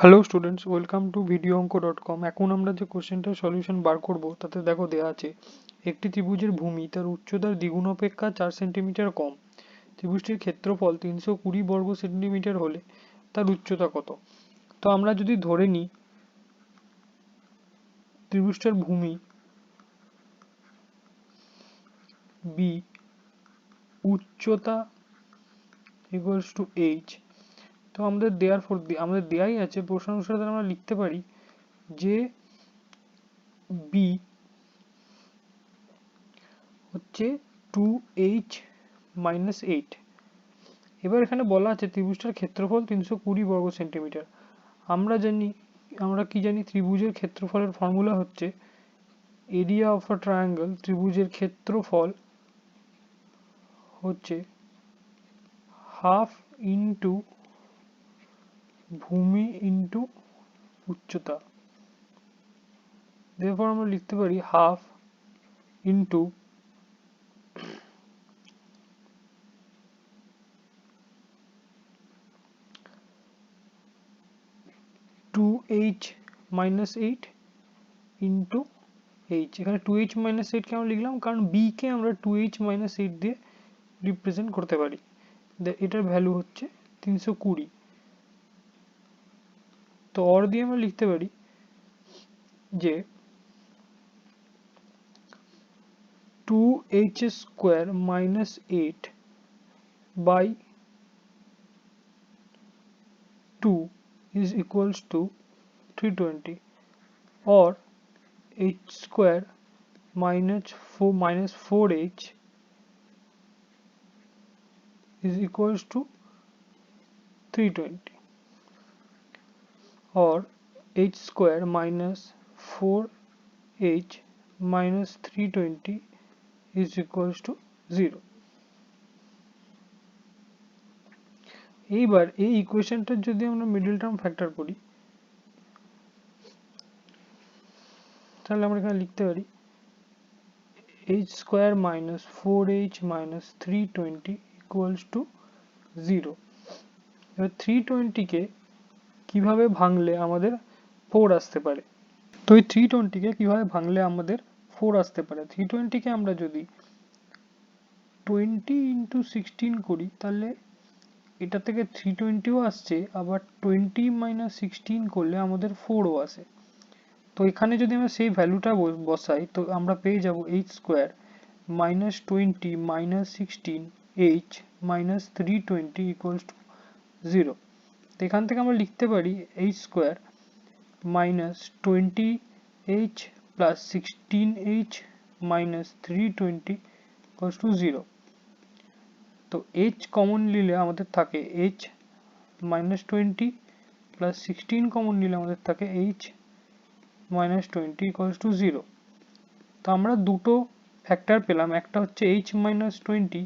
Hello students, welcome to videoonko.com। এখন আমরা যে কোশ্চেনটার সলিউশন বার করব তাতে দেখো দেয়া আছে একটি ত্রিভুজের ভূমি তার উচ্চতার দ্বিগুণ অপেক্ষা 4 সেন্টিমিটার কম। ত্রিভুজটির ক্ষেত্রফল 320 বর্গ সেন্টিমিটার হলে তার উচ্চতা কত? তো আমরা যদি ধরে নিই ত্রিভুজটার ভূমি বি, উচ্চতা ইকুয়ালস টু এইচ, তো আমাদের দেয়াই আছে প্রশ্ন অনুসারে আমরা লিখতে পারি যে বি হচ্ছে 2h-8। এবার এখানে বলা আছে ত্রিভুজটার ক্ষেত্রফল 320 বর্গ সেন্টিমিটার। আমরা কি জানি ত্রিভুজের ক্ষেত্রফলের ফর্মুলা হচ্ছে এরিয়া অফ আ ট্রায়াঙ্গেল। ত্রিভুজের ক্ষেত্রফল হচ্ছে হাফ ইন্টু ভূমি ইন্টু উচ্চতা। এরপর আমরা লিখতে পারি half into 2h-8 into H. এখানে 2h-8 কেন লিখলাম? কারণ b কে আমরা 2h-8 দিয়ে রিপ্রেজেন্ট করতে পারি। এটার ভ্যালু হচ্ছে 320। তো অর দিয়ে আমরা লিখতে পারি যে 2h square minus 8 by 2 is equals to 320, or h square minus 4h is equals to 320, or h square minus 4h minus 320 is equals to 0। এইবার এই ইকুয়েশনটার যদি আমরা মিডল টার্ম ফ্যাক্টর করি তাহলে আমরা এখানে লিখতে পারি h square minus 4h minus 320 equals to 0। এবার 320 কে কিভাবে ভাঙলে আমাদের 4 আসতে পারে? তো এই 320 কে কিভাবে ভাঙলে আমাদের 4 আসতে পারে? 320 কে আমরা যদি 20 into 16 করি তাহলে এটা থেকে 320ও আসছে, আবার 20 minus 16 করলে আমাদের 4ও আসে। তো এখানে যদি আমরা সেই ভ্যালুটা বসাই তো আমরা পেয়ে যাব h square minus 20 minus 16 h minus 320 equals to 0। তো এখান থেকে আমরা লিখতে পারি h square minus 20h plus 16h minus 320 equals to 0। তো h কমন নিলে আমাদের থাকে h minus 20 plus 16 কমন নিলে আমাদের থাকে h minus 20 equals to 0। তো আমরা দুটো ফ্যাক্টর পেলাম, একটা হচ্ছে h minus 20,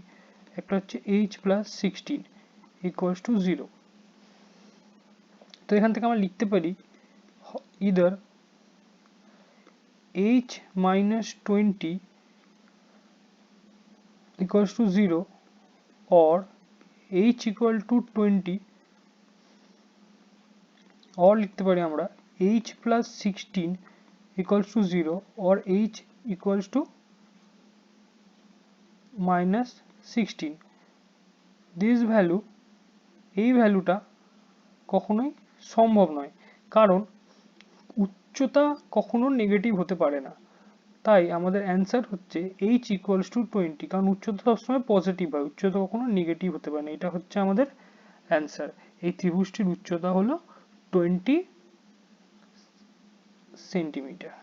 একটা হচ্ছে h plus 16 equals to 0। তো এখান থেকে আমরা লিখতে পারি either h minus 20 equals to 0 or h equal to 20, or লিখতে পারি আমরা h plus 16 equals to 0 or h equals to minus 16। this value, এই ভ্যালুটা কখনোই সম্ভব নয়, কারণ উচ্চতা কখনো নেগেটিভ হতে পারে না। তাই আমাদের অ্যান্সার হচ্ছে h equals to 20, কারণ উচ্চতা সবসময় পজিটিভ হয়, উচ্চতা কখনো নেগেটিভ হতে পারে না। এটা হচ্ছে আমাদের অ্যান্সার। এই ত্রিভুজটির উচ্চতা হলো 20 সেন্টিমিটার।